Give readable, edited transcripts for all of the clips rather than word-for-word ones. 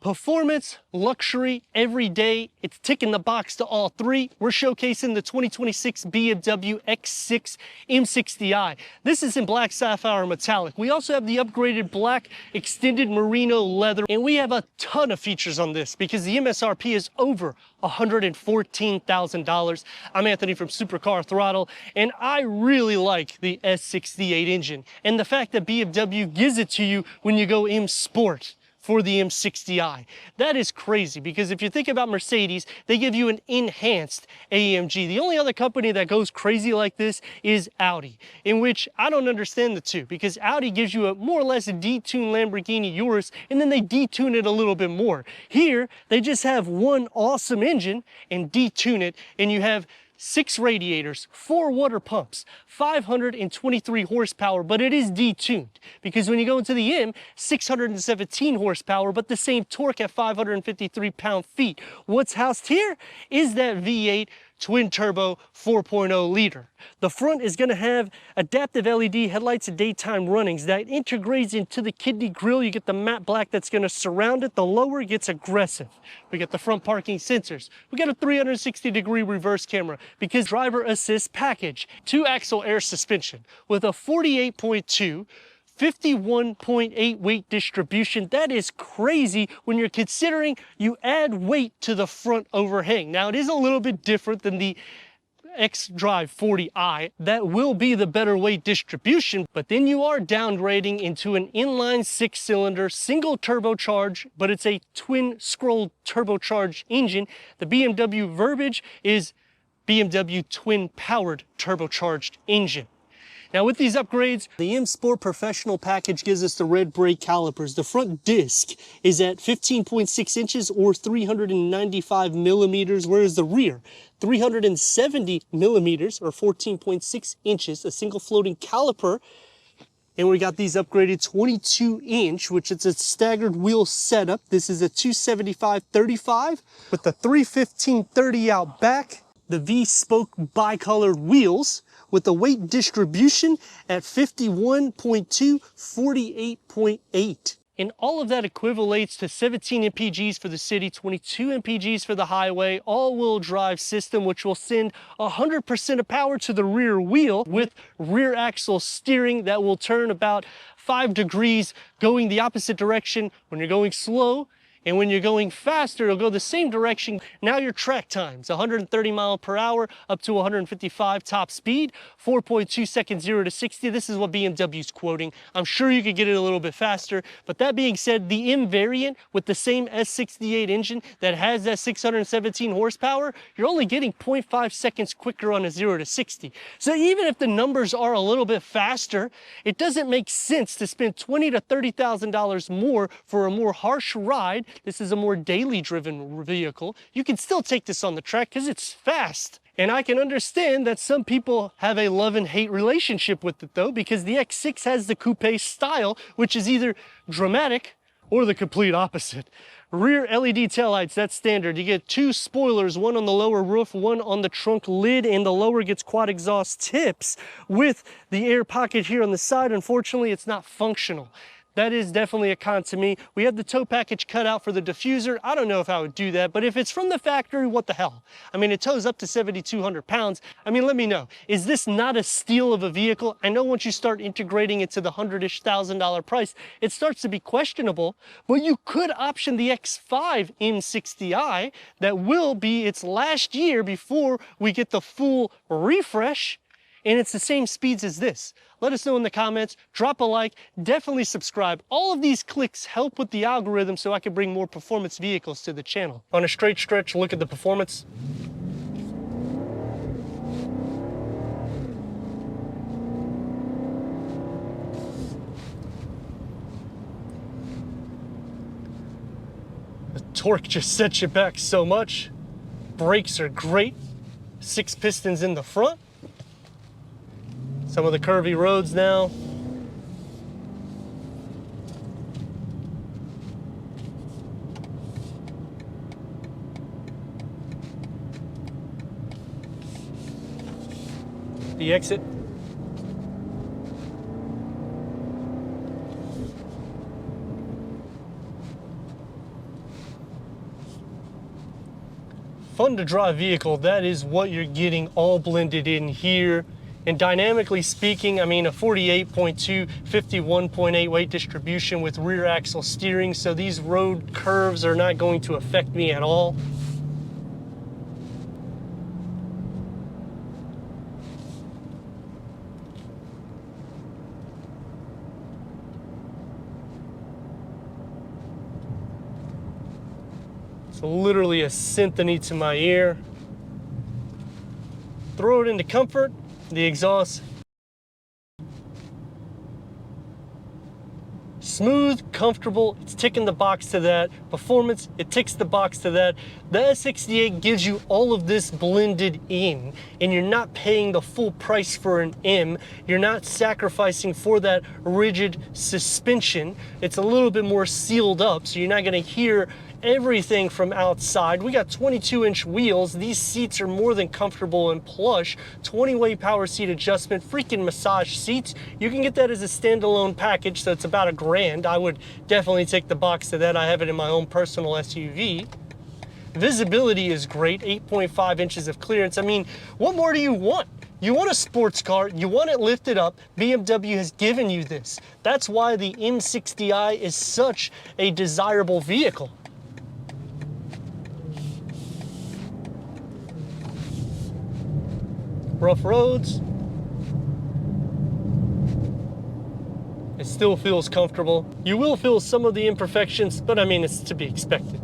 Performance, luxury, every day, it's ticking the box to all three. We're showcasing the 2026 BMW X6 M60i. This is in black sapphire metallic. We also have the upgraded black extended merino leather, and we have a ton of features on this because the MSRP is over $114,000. I'm Anthony from Supercar Throttle, and I really like the S68 engine and the fact that BMW gives it to you when you go M Sport for the M60i. That is crazy because if you think about Mercedes, they give you an enhanced AMG. The only other company that goes crazy like this is Audi, in which I don't understand the two because Audi gives you a more or less a detuned Lamborghini Urus and then they detune it a little bit more. Here, they just have one awesome engine and detune it, and you have 6 radiators, 4 water pumps, 523 horsepower, but it is detuned because when you go into the M, 617 horsepower, but the same torque at 553 pound-feet. What's housed here is that V8 twin turbo 4.0 liter. The front is going to have adaptive LED headlights and daytime runnings that integrates into the kidney grille. You get the matte black that's going to surround it. The lower gets aggressive. We get the front parking sensors. We got a 360-degree reverse camera because driver assist package, 2-axle air suspension with a 48.2 51.8 weight distribution. That is crazy when you're considering you add weight to the front overhang. Now it is a little bit different than the X-Drive 40i. That will be the better weight distribution, but then you are downgrading into an inline 6-cylinder single turbocharged, but it's a twin scroll turbocharged engine. The BMW verbiage is BMW twin powered turbocharged engine. Now with these upgrades, the M Sport Professional package gives us the red brake calipers. The front disc is at 15.6 inches or 395 millimeters, whereas the rear, 370 millimeters or 14.6 inches, a single floating caliper. And we got these upgraded 22-inch, which is a staggered wheel setup. This is a 275/35 with the 315/30 out back, the V-spoke bicolored wheels, with the weight distribution at 51.2, 48.8. And all of that equivalates to 17 mpgs for the city, 22 mpgs for the highway, all-wheel drive system, which will send 100% of power to the rear wheel with rear axle steering that will turn about 5 degrees going the opposite direction when you're going slow. And when you're going faster, it'll go the same direction. Now your track times, 130 miles per hour up to 155 top speed, 4.2 seconds 0 to 60. This is what BMW's quoting. I'm sure you could get it a little bit faster. But that being said, the M variant with the same S68 engine that has that 617 horsepower, you're only getting 0.5 seconds quicker on a 0 to 60. So even if the numbers are a little bit faster, it doesn't make sense to spend $20,000 to $30,000 more for a more harsh ride. This is a more daily driven vehicle. You can still take this on the track because it's fast. And I can understand that some people have a love and hate relationship with it though, because the X6 has the coupe style, which is either dramatic or the complete opposite. Rear LED taillights, that's standard. You get 2 spoilers, one on the lower roof, one on the trunk lid, and the lower gets quad exhaust tips with the air pocket here on the side. Unfortunately, it's not functional. That is definitely a con to me. We have the tow package cut out for the diffuser. I don't know if I would do that, but if it's from the factory, what the hell? I mean, it tows up to 7,200 pounds. I mean, let me know. Is this not a steal of a vehicle? I know once you start integrating it to the $100,000 price, it starts to be questionable, but you could option the X5 M60i that will be its last year before we get the full refresh, and it's the same speeds as this. Let us know in the comments, drop a like, definitely subscribe. All of these clicks help with the algorithm so I can bring more performance vehicles to the channel. On a straight stretch, look at the performance. The torque just sets you back so much. Brakes are great. 6 pistons in the front. Some of the curvy roads now. The exit. fun to drive vehicle, that is what you're getting all blended in here. And dynamically speaking, I mean, a 48.2, 51.8 weight distribution with rear axle steering, so these road curves are not going to affect me at all. It's literally a symphony to my ear. Throw it into comfort, the exhaust. Smooth, comfortable, it's ticking the box to that. Performance, it ticks the box to that. The S68 gives you all of this blended in, and you're not paying the full price for an M. You're not sacrificing for that rigid suspension. It's a little bit more sealed up, so you're not gonna hear everything from outside. We got 22-inch wheels. These seats are more than comfortable and plush. 20-way power seat adjustment, freaking massage seats. You can get that as a standalone package, so it's about $1,000. I would definitely take the box to that. I have it in my own personal SUV. Visibility is great, 8.5 inches of clearance. I mean, what more do you want? You want a sports car, you want it lifted up, BMW has given you this. That's why the M60i is such a desirable vehicle. Rough roads. It still feels comfortable. You will feel some of the imperfections, but I mean, it's to be expected.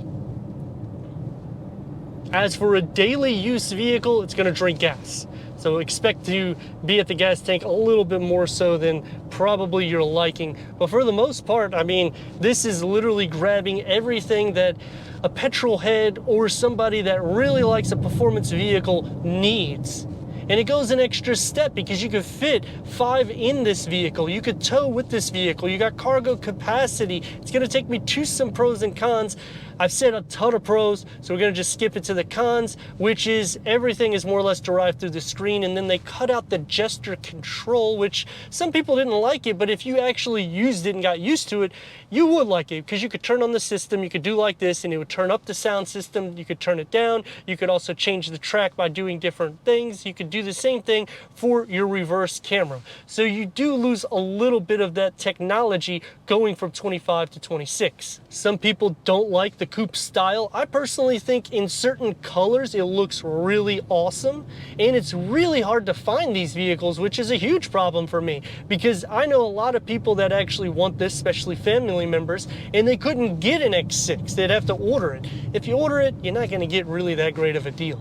As for a daily use vehicle, it's gonna drink gas. So expect to be at the gas tank a little bit more so than probably your liking. But for the most part, I mean, this is literally grabbing everything that a petrol head or somebody that really likes a performance vehicle needs. And it goes an extra step because you could fit 5 in this vehicle. You could tow with this vehicle. You got cargo capacity. It's gonna take me to some pros and cons. I've said a ton of pros, so we're gonna just skip it to the cons, which is everything is more or less derived through the screen, and then they cut out the gesture control, which some people didn't like it, but if you actually used it and got used to it, you would like it, because you could turn on the system, you could do like this, and it would turn up the sound system, you could turn it down, you could also change the track by doing different things, you could do the same thing for your reverse camera. So you do lose a little bit of that technology going from 25 to 26. Some people don't like the coupe style. I personally think in certain colors it looks really awesome, and it's really hard to find these vehicles, which is a huge problem for me, because I know a lot of people that actually want this, especially family members, and they couldn't get an X6. They'd have to order it. If you order it, you're not going to get really that great of a deal.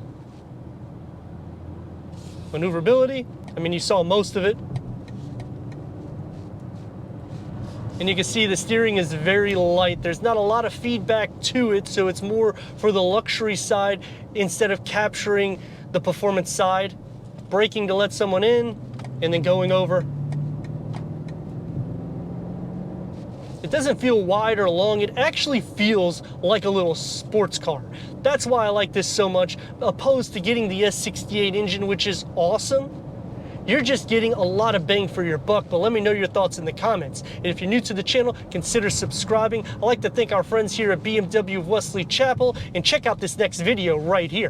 Maneuverability, I mean, you saw most of it. And you can see the steering is very light. There's not a lot of feedback to it, so it's more for the luxury side instead of capturing the performance side. Braking to let someone in, and then going over. It doesn't feel wide or long. It actually feels like a little sports car. That's why I like this so much, opposed to getting the S68 engine, which is awesome. You're just getting a lot of bang for your buck, but let me know your thoughts in the comments. And if you're new to the channel, consider subscribing. I'd like to thank our friends here at BMW of Wesley Chapel, and check out this next video right here.